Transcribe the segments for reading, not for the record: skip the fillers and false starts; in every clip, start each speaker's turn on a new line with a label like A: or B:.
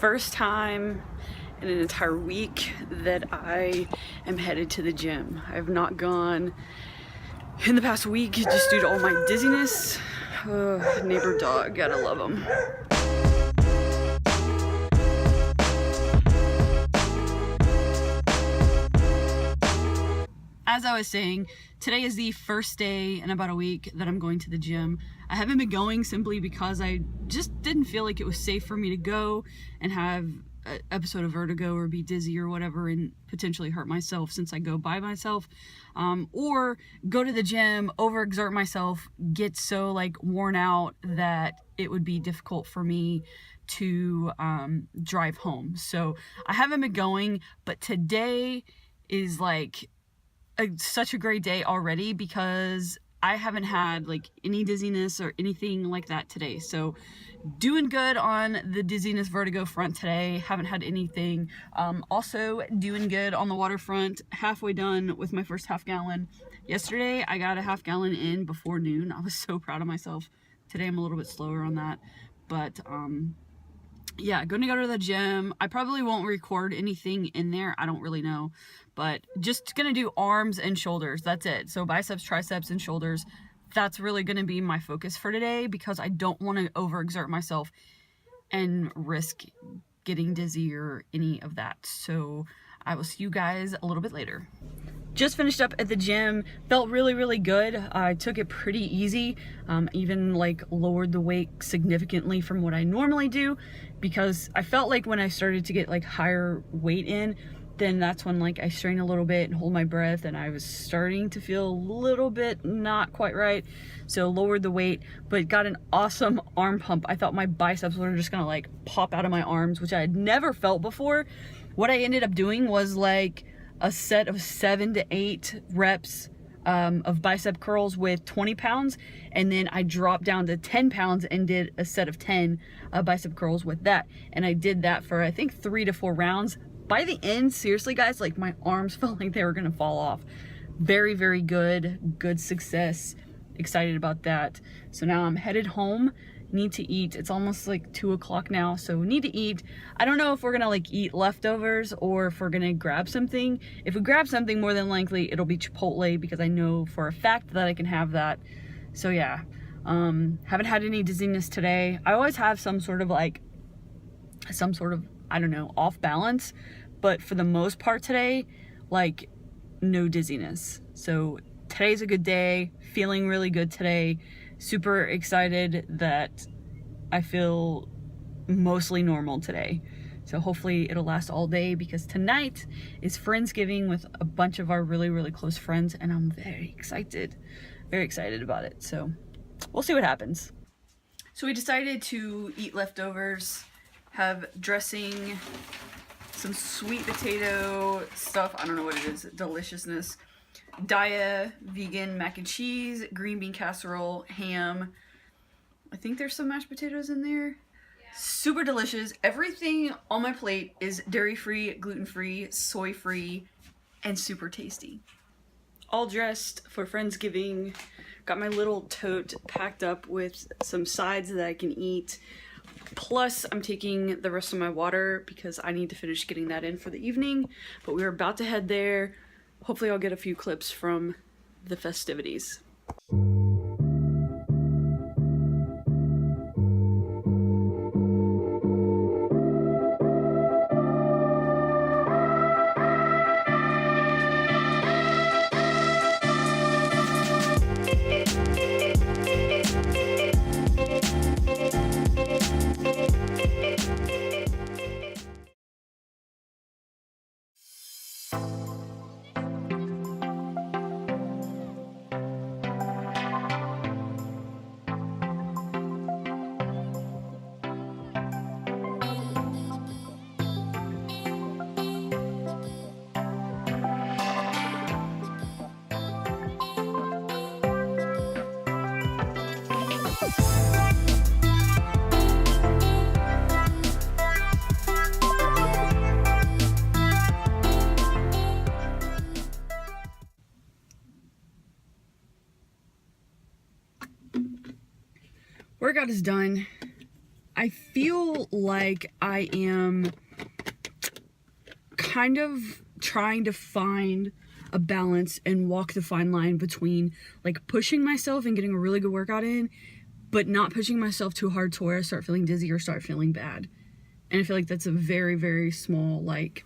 A: first time in an entire week that I am headed to the gym. I have not gone in the past week just due to all my dizziness. Neighbor dog, gotta love him. As I was saying, today is the first day in about a week that I'm going to the gym. I haven't been going simply because I just didn't feel like it was safe for me to go and have an episode of vertigo or be dizzy or whatever and potentially hurt myself since I go by myself, or go to the gym, overexert myself, get so like worn out that it would be difficult for me to drive home. So I haven't been going, but today is like such a great day already because I haven't had like any dizziness or anything like that today. So doing good on the dizziness vertigo front today. Haven't had anything. Also doing good on the waterfront. Halfway done with my first half gallon. Yesterday I got a half gallon in before noon. I was so proud of myself. Today I'm a little bit slower on that, but yeah, going to go to the gym. I probably won't record anything in there. I don't really know, but just going to do arms and shoulders. That's it. So biceps, triceps, and shoulders. That's really going to be my focus for today because I don't want to overexert myself and risk getting dizzy or any of that. So I will see you guys a little bit later. Just finished up at the gym. Felt really good. I took it pretty easy. Even like lowered the weight significantly from what I normally do because I felt like when I started to get like higher weight in, then that's when like I strain a little bit and hold my breath and I was starting to feel a little bit not quite right. So lowered the weight, but got an awesome arm pump. I thought my biceps were just gonna like pop out of my arms, which I had never felt before. What I ended up doing was like a set of 7 to 8 reps of bicep curls with 20 pounds, and then I dropped down to 10 pounds and did a set of 10 bicep curls with that, and I did that for I think 3 to 4 rounds. By the end, seriously guys, like my arms felt like they were gonna fall off. Very good success. Excited about that. So now I'm headed home. Need to eat. It's almost like 2 o'clock now, so need to eat. I don't know if we're gonna like eat leftovers or if we're gonna grab something. If we grab something, more than likely it'll be Chipotle because I know for a fact that I can have that. So yeah, haven't had any dizziness today. I always have some sort of I don't know, off balance, but for the most part today, like no dizziness. So today's a good day, feeling really good today. Super excited that I feel mostly normal today. So hopefully it'll last all day because tonight is Friendsgiving with a bunch of our really close friends and I'm very excited about it. So we'll see what happens. So we decided to eat leftovers, have dressing, some sweet potato stuff, I don't know what it is, deliciousness. Daya vegan mac and cheese, green bean casserole, ham. I think there's some mashed potatoes in there. Yeah. Super delicious. Everything on my plate is dairy-free, gluten-free, soy-free, and super tasty. All dressed for Friendsgiving. Got my little tote packed up with some sides that I can eat. Plus, I'm taking the rest of my water because I need to finish getting that in for the evening. But we're about to head there. Hopefully I'll get a few clips from the festivities. Workout is done. I feel like I am kind of trying to find a balance and walk the fine line between like pushing myself and getting a really good workout in, but not pushing myself too hard to where I start feeling dizzy or start feeling bad. And I feel like that's a very, very small like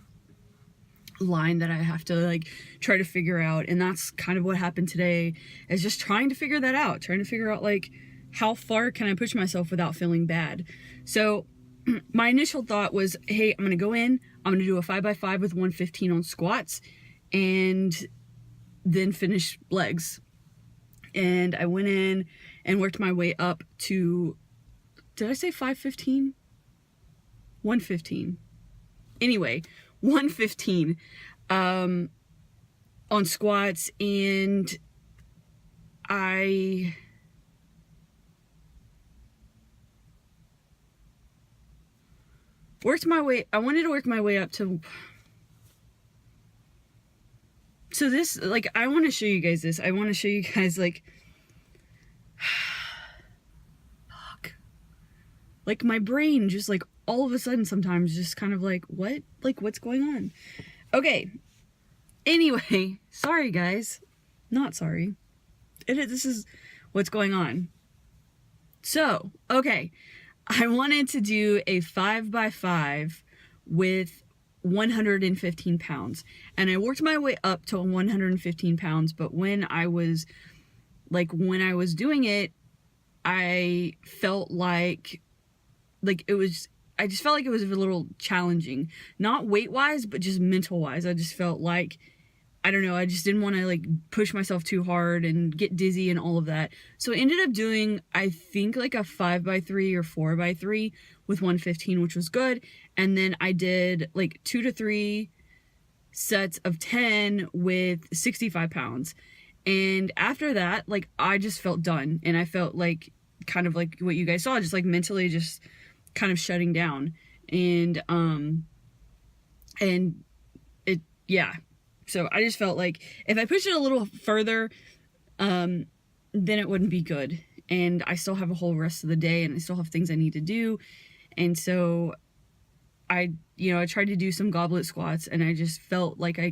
A: line that I have to like try to figure out. And that's kind of what happened today, is just trying to figure that out, trying to figure out like how far can I push myself without feeling bad. So my initial thought was, hey, I'm gonna go in, I'm gonna do a 5x5 with 115 on squats and then finish legs. And I went in and worked my way up to, did I say 515? 115. Anyway, 115 on squats, and I wanted to work my way up to, so this, like, I want to show you guys this. I want to show you guys, like, fuck. Like, my brain just, like, all of a sudden sometimes just kind of like, what? Like, what's going on? Okay. Anyway, sorry, guys. Not sorry. This is what's going on. So, okay. I wanted to do a 5x5 with 115 pounds. And I worked my way up to 115 pounds. But when I was doing it, I felt like it was, I just felt like it was a little challenging. Not weight-wise, but just mental-wise. I just felt like, I don't know, I just didn't want to like push myself too hard and get dizzy and all of that. So I ended up doing, I think, like a 5x3 or 4x3 with 115, which was good. And then I did like 2 to 3 sets of 10 with 65 pounds. And after that, like, I just felt done. And I felt like, kind of like what you guys saw, just like mentally just kind of shutting down. And it, yeah. So I just felt like if I pushed it a little further, then it wouldn't be good. And I still have a whole rest of the day, and I still have things I need to do. And so I tried to do some goblet squats, and I just felt like I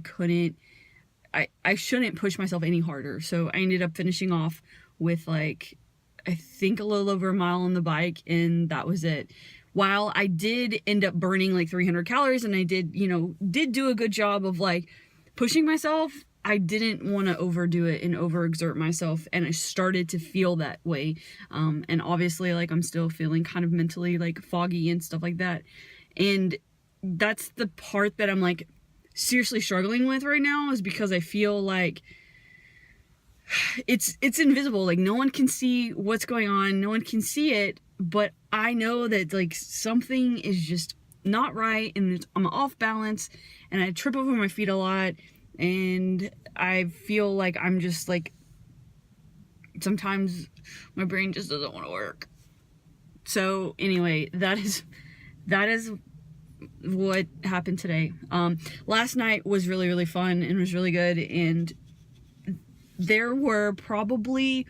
A: shouldn't push myself any harder. So I ended up finishing off with like, I think a little over a mile on the bike, and that was it. While I did end up burning like 300 calories, and I did do a good job of like pushing myself, I didn't want to overdo it and overexert myself, and I started to feel that way. And obviously, like, I'm still feeling kind of mentally like foggy and stuff like that. And that's the part that I'm like seriously struggling with right now, is because I feel like it's invisible. Like, no one can see what's going on, no one can see it, but I know that like something is just not right, and I'm off balance, and I trip over my feet a lot, and I feel like I'm just like, sometimes my brain just doesn't want to work. So anyway, that is what happened today. Last night was really, really fun and was really good, and there were probably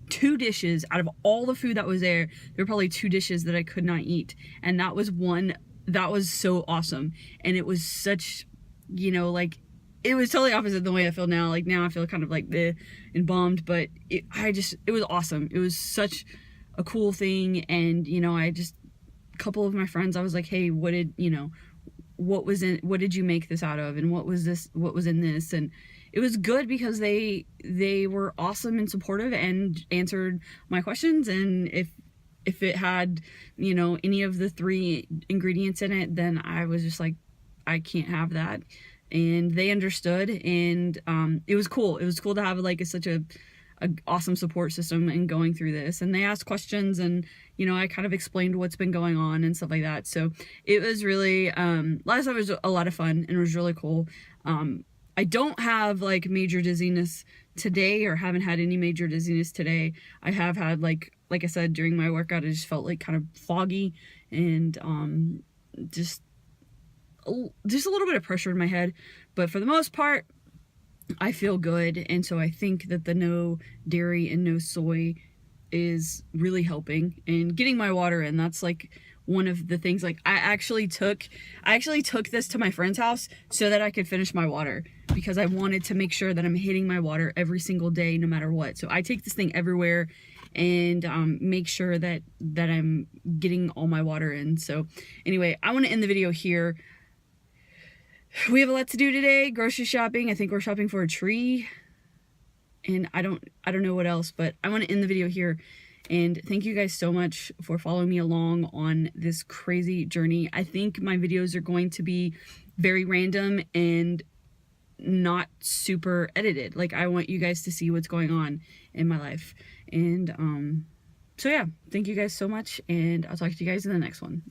A: 2 dishes out of all the food that was there. There were probably 2 dishes that I could not eat, and that was one that was so awesome. And it was such, like, it was totally opposite the way I feel now. Like, now I feel kind of like bleh and bummed, but it was awesome. It was such a cool thing. And a couple of my friends, I was like, hey, what did you make this out of, and what was in this? And it was good because they were awesome and supportive and answered my questions. And if it had, any of the 3 ingredients in it, then I was just like, I can't have that. And they understood, and it was cool. It was cool to have like such a awesome support system and going through this. And they asked questions, and I kind of explained what's been going on and stuff like that. So it was really last night was a lot of fun, and it was really cool. I don't have like major dizziness today, or haven't had any major dizziness today. I have had like I said, during my workout, I just felt like kind of foggy, and just a little bit of pressure in my head. But for the most part, I feel good. And so I think that the no dairy and no soy is really helping, and getting my water in. That's like one of the things. Like I actually took this to my friend's house so that I could finish my water, because I wanted to make sure that I'm hitting my water every single day no matter what. So I take this thing everywhere and make sure that I'm getting all my water in. So anyway, I want to end the video here. We have a lot to do today. Grocery shopping. I think we're shopping for a tree, and I don't know what else, but I want to end the video here. And thank you guys so much for following me along on this crazy journey. I think my videos are going to be very random and not super edited. Like, I want you guys to see what's going on in my life. And so yeah, thank you guys so much, and I'll talk to you guys in the next one.